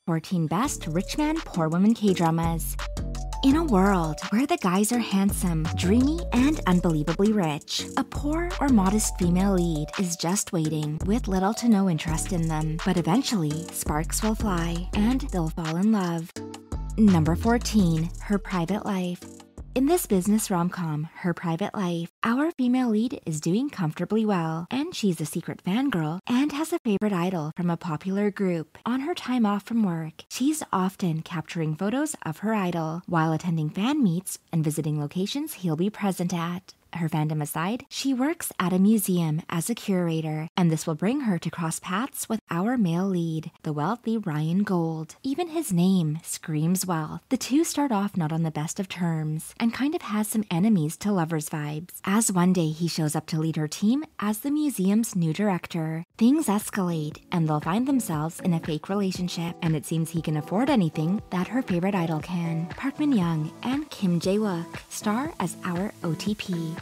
14 Best Rich Man, Poor Woman K-Dramas. In a world where the guys are handsome, dreamy, and unbelievably rich, a poor or modest female lead is just waiting with little to no interest in them. But eventually, sparks will fly and they'll fall in love. Number 14. Her Private Life. In this business rom-com, Her Private Life, our female lead is doing comfortably well, and she's a secret fangirl and has a favorite idol from a popular group. On her time off from work, she's often capturing photos of her idol while attending fan meets and visiting locations he'll be present at. Her fandom aside, she works at a museum as a curator, and this will bring her to cross paths with our male lead, the wealthy Ryan Gold. Even his name screams wealth. The two start off not on the best of terms, and kind of has some enemies to lovers vibes. As one day he shows up to lead her team as the museum's new director, things escalate, and they'll find themselves in a fake relationship, and it seems he can afford anything that her favorite idol can. Park Min Young and Kim Jae-wook star as our OTP.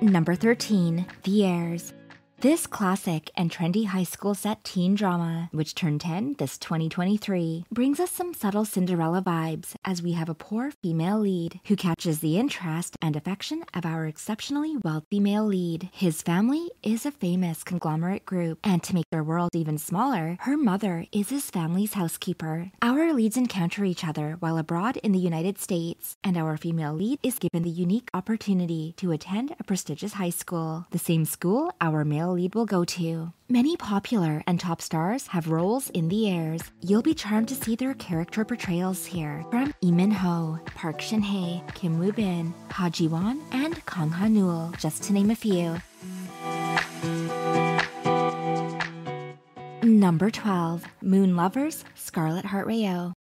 Number 13. The Heirs. This classic and trendy high school set teen drama, which turned 10 this 2023, brings us some subtle Cinderella vibes as we have a poor female lead who catches the interest and affection of our exceptionally wealthy male lead. His family is a famous conglomerate group, and to make their world even smaller, her mother is his family's housekeeper. Our leads encounter each other while abroad in the United States, and our female lead is given the unique opportunity to attend a prestigious high school, the same school our male lead will go to. Many popular and top stars have roles in The Heirs. You'll be charmed to see their character portrayals here from Lee Min-ho, Park Shin-hye, Kim Woo-bin, Ha Ji-won, and Kang Ha-neul, just to name a few. Number 12. Moon Lovers, Scarlett Heart Reo.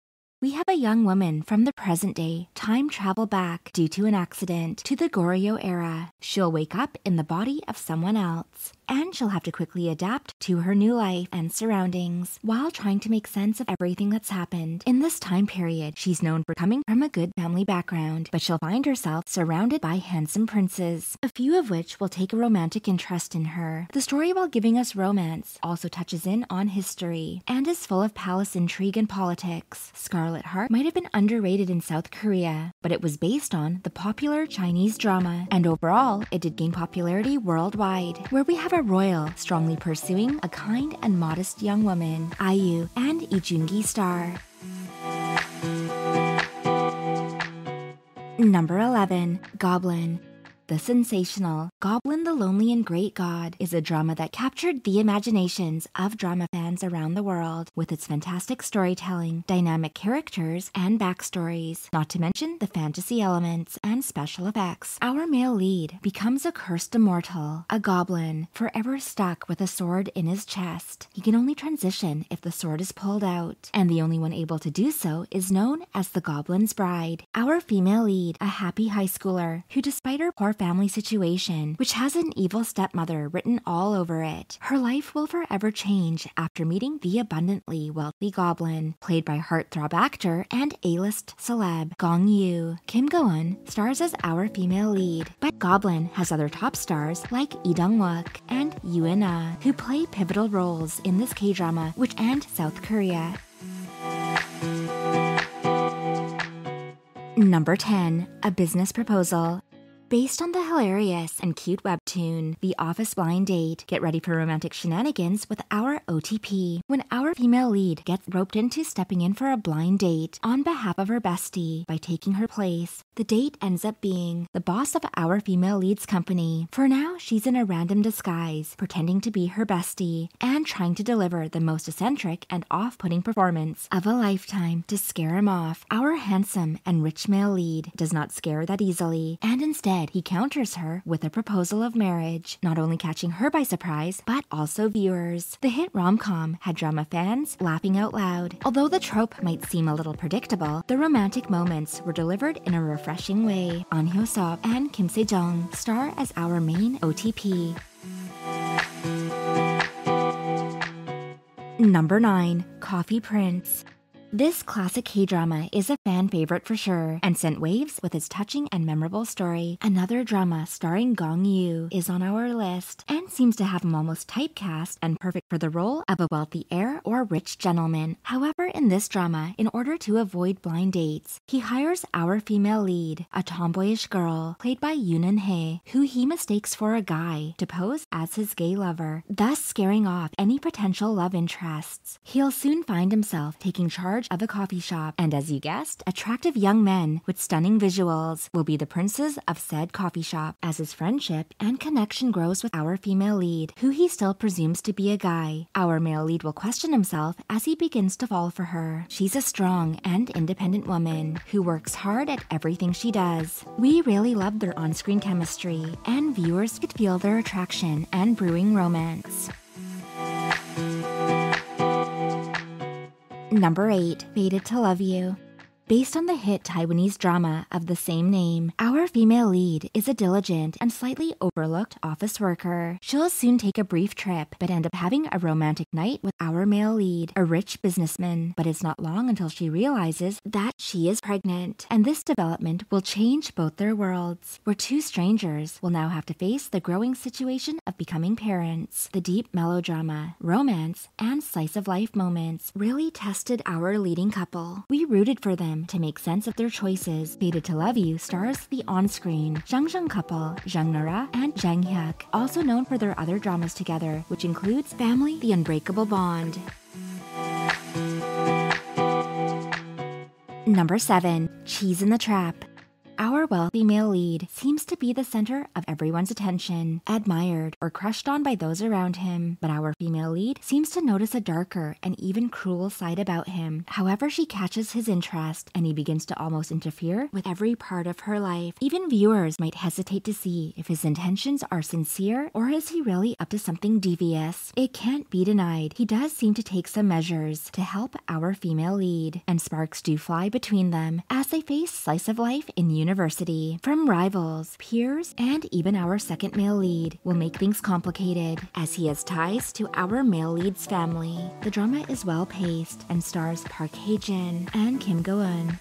We have a young woman from the present day time travel back due to an accident to the Goryeo era. She'll wake up in the body of someone else, and she'll have to quickly adapt to her new life and surroundings while trying to make sense of everything that's happened. In this time period, she's known for coming from a good family background, but she'll find herself surrounded by handsome princes, a few of which will take a romantic interest in her. The story, while giving us romance, also touches in on history and is full of palace intrigue and politics. Scarlet Heart might have been underrated in South Korea, but it was based on the popular Chinese drama, and overall, it did gain popularity worldwide, where we have a royal strongly pursuing a kind and modest young woman, IU, and Lee Joon-gi star. Number 11. Goblin. The sensational Goblin the Lonely and Great God is a drama that captured the imaginations of drama fans around the world with its fantastic storytelling, dynamic characters, and backstories, not to mention the fantasy elements and special effects. Our male lead becomes a cursed immortal, a goblin, forever stuck with a sword in his chest. He can only transition if the sword is pulled out, and the only one able to do so is known as the Goblin's Bride. Our female lead, a happy high schooler who, despite her poor family situation, which has an evil stepmother written all over it, her life will forever change after meeting the abundantly wealthy goblin, played by heartthrob actor and A-list celeb Gong Yoo. Kim Go-eun stars as our female lead, but Goblin has other top stars like Lee Dong-wook and Yoo In-ah, who play pivotal roles in this K-drama, which and South Korea. Number 10. A Business Proposal. Based on the hilarious and cute webtoon, The Office Blind Date, get ready for romantic shenanigans with our OTP. When our female lead gets roped into stepping in for a blind date on behalf of her bestie by taking her place, the date ends up being the boss of our female lead's company. For now, she's in a random disguise, pretending to be her bestie, and trying to deliver the most eccentric and off-putting performance of a lifetime to scare him off. Our handsome and rich male lead does not scare that easily, and instead he counters her with a proposal of marriage, not only catching her by surprise, but also viewers. The hit rom-com had drama fans laughing out loud. Although the trope might seem a little predictable, the romantic moments were delivered in a refreshing way. An Hyo-seop and Kim Se-jung star as our main OTP. Number 9. Coffee Prince. This classic K-drama is a fan favorite for sure and sent waves with its touching and memorable story. Another drama starring Gong Yoo is on our list and seems to have him almost typecast and perfect for the role of a wealthy heir or rich gentleman. However, in this drama, in order to avoid blind dates, he hires our female lead, a tomboyish girl played by Yoon Eun-hae, who he mistakes for a guy to pose as his gay lover, thus scaring off any potential love interests. He'll soon find himself taking charge of a coffee shop, and as you guessed, attractive young men with stunning visuals will be the princes of said coffee shop as his friendship and connection grows with our female lead, who he still presumes to be a guy. Our male lead will question himself as he begins to fall for her. She's a strong and independent woman who works hard at everything she does. We really loved their on-screen chemistry, and viewers could feel their attraction and brewing romance. Number 8. Fated to Love You. Based on the hit Taiwanese drama of the same name, our female lead is a diligent and slightly overlooked office worker. She'll soon take a brief trip, but end up having a romantic night with our male lead, a rich businessman. But it's not long until she realizes that she is pregnant, and this development will change both their worlds, where two strangers will now have to face the growing situation of becoming parents. The deep melodrama, romance, and slice-of-life moments really tested our leading couple. We rooted for them to make sense of their choices. Fated to Love You stars the on-screen Jang Jung couple, Jang Nara and Jang Hyuk, also known for their other dramas together, which includes Family: The Unbreakable Bond. Number 7. Cheese in the Trap. Our wealthy male lead seems to be the center of everyone's attention, admired or crushed on by those around him, but our female lead seems to notice a darker and even cruel side about him. However, she catches his interest and he begins to almost interfere with every part of her life. Even viewers might hesitate to see if his intentions are sincere or is he really up to something devious. It can't be denied, he does seem to take some measures to help our female lead, and sparks do fly between them as they face slice of life in university. From rivals, peers, and even our second male lead will make things complicated as he has ties to our male lead's family. The drama is well paced and stars Park Hae-jin and Kim Go-eun.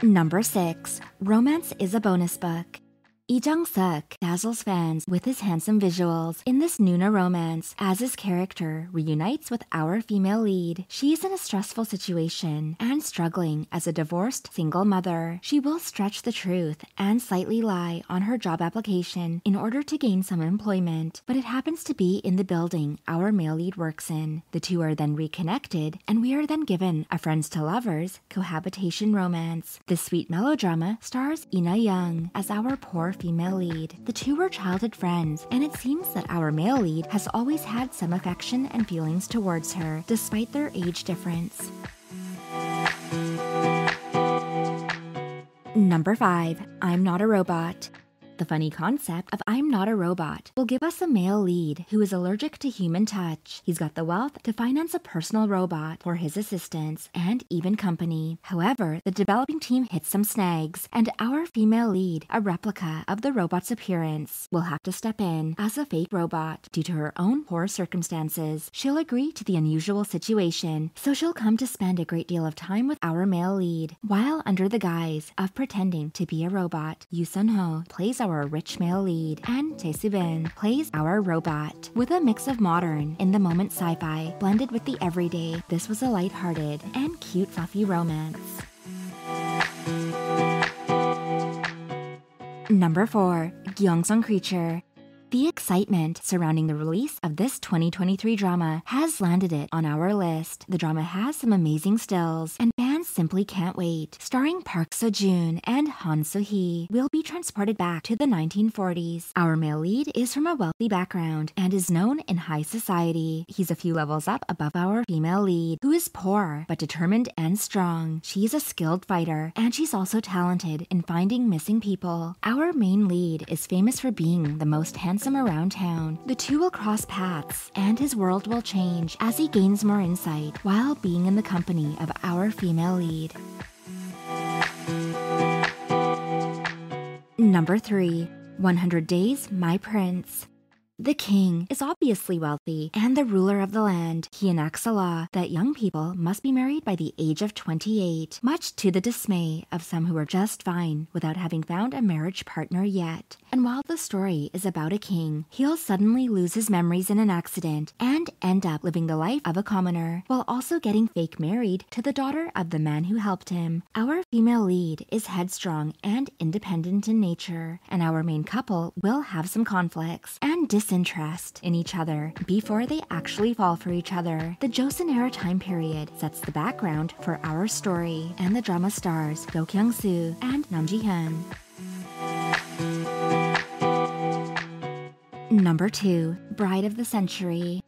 Number 6. Romance is a Bonus Book. Lee Jung-suk dazzles fans with his handsome visuals in this Nuna romance as his character reunites with our female lead. She's in a stressful situation and struggling as a divorced single mother. She will stretch the truth and slightly lie on her job application in order to gain some employment, but it happens to be in the building our male lead works in. The two are then reconnected, and we are then given a friends to lovers cohabitation romance. This sweet melodrama stars Ina Young as our poor female lead. The two were childhood friends, and it seems that our male lead has always had some affection and feelings towards her, despite their age difference. Number 5. I'm Not a Robot. The funny concept of I'm Not a Robot will give us a male lead who is allergic to human touch. He's got the wealth to finance a personal robot for his assistants and even company. However, the developing team hits some snags, and our female lead, a replica of the robot's appearance, will have to step in as a fake robot. Due to her own poor circumstances, she'll agree to the unusual situation, so she'll come to spend a great deal of time with our male lead, while under the guise of pretending to be a robot. Yoo Sun-ho plays our rich male lead, and Tae Soo-bin plays our robot. With a mix of modern, in-the-moment sci-fi blended with the everyday, this was a lighthearted and cute fluffy romance. Number 4. Gyeongsang Creature. The excitement surrounding the release of this 2023 drama has landed it on our list. The drama has some amazing stills, and fans simply can't wait. Starring Park Seo-joon and Han So-hee, we'll be transported back to the 1940s. Our male lead is from a wealthy background and is known in high society. He's a few levels up above our female lead, who is poor but determined and strong. She's a skilled fighter, and she's also talented in finding missing people. Our main lead is famous for being the most handsome around town. The two will cross paths, and his world will change as he gains more insight while being in the company of our female lead. Number 3. 100 Days, My Prince. The king is obviously wealthy and the ruler of the land. He enacts a law that young people must be married by the age of 28, much to the dismay of some who are just fine without having found a marriage partner yet. And while the story is about a king, he'll suddenly lose his memories in an accident and end up living the life of a commoner, while also getting fake married to the daughter of the man who helped him. Our female lead is headstrong and independent in nature, and our main couple will have some conflicts and disinterest in each other before they actually fall for each other. The Joseon era time period sets the background for our story, and the drama stars Go Kyung-soo and Nam Ji-hyun. Number 2. Bride of the Century.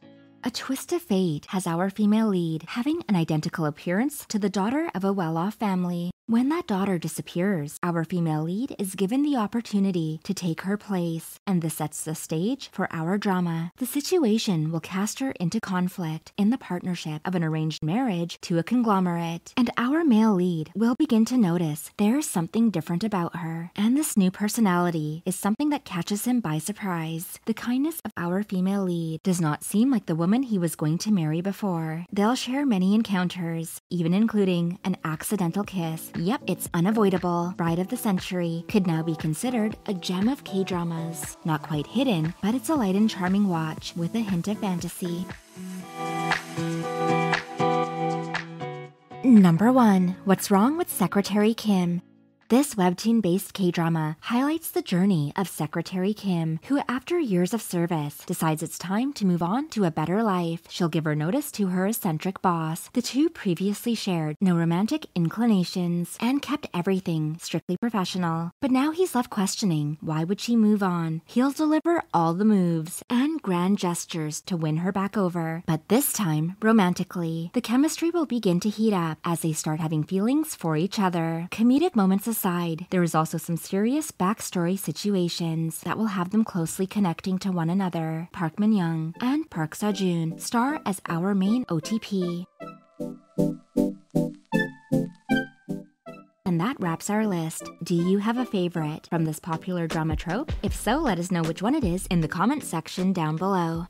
A twist of fate has our female lead having an identical appearance to the daughter of a well-off family. When that daughter disappears, our female lead is given the opportunity to take her place, and this sets the stage for our drama. The situation will cast her into conflict in the partnership of an arranged marriage to a conglomerate, and our male lead will begin to notice there's something different about her, and this new personality is something that catches him by surprise. The kindness of our female lead does not seem like the woman he was going to marry before. They'll share many encounters, even including an accidental kiss. Yep, it's unavoidable. Bride of the Century could now be considered a gem of K-dramas. Not quite hidden, but it's a light and charming watch with a hint of fantasy. Number 1. What's Wrong with Secretary Kim? This webtoon-based K-drama highlights the journey of Secretary Kim, who after years of service decides it's time to move on to a better life. She'll give her notice to her eccentric boss. The two previously shared no romantic inclinations and kept everything strictly professional. But now he's left questioning, why would she move on? He'll deliver all the moves and grand gestures to win her back over, but this time romantically. The chemistry will begin to heat up as they start having feelings for each other. Comedic moments aside, there is also some serious backstory situations that will have them closely connecting to one another. Park Min-young and Park Seo-joon star as our main OTP. And that wraps our list. Do you have a favorite from this popular drama trope? If so, let us know which one it is in the comment section down below.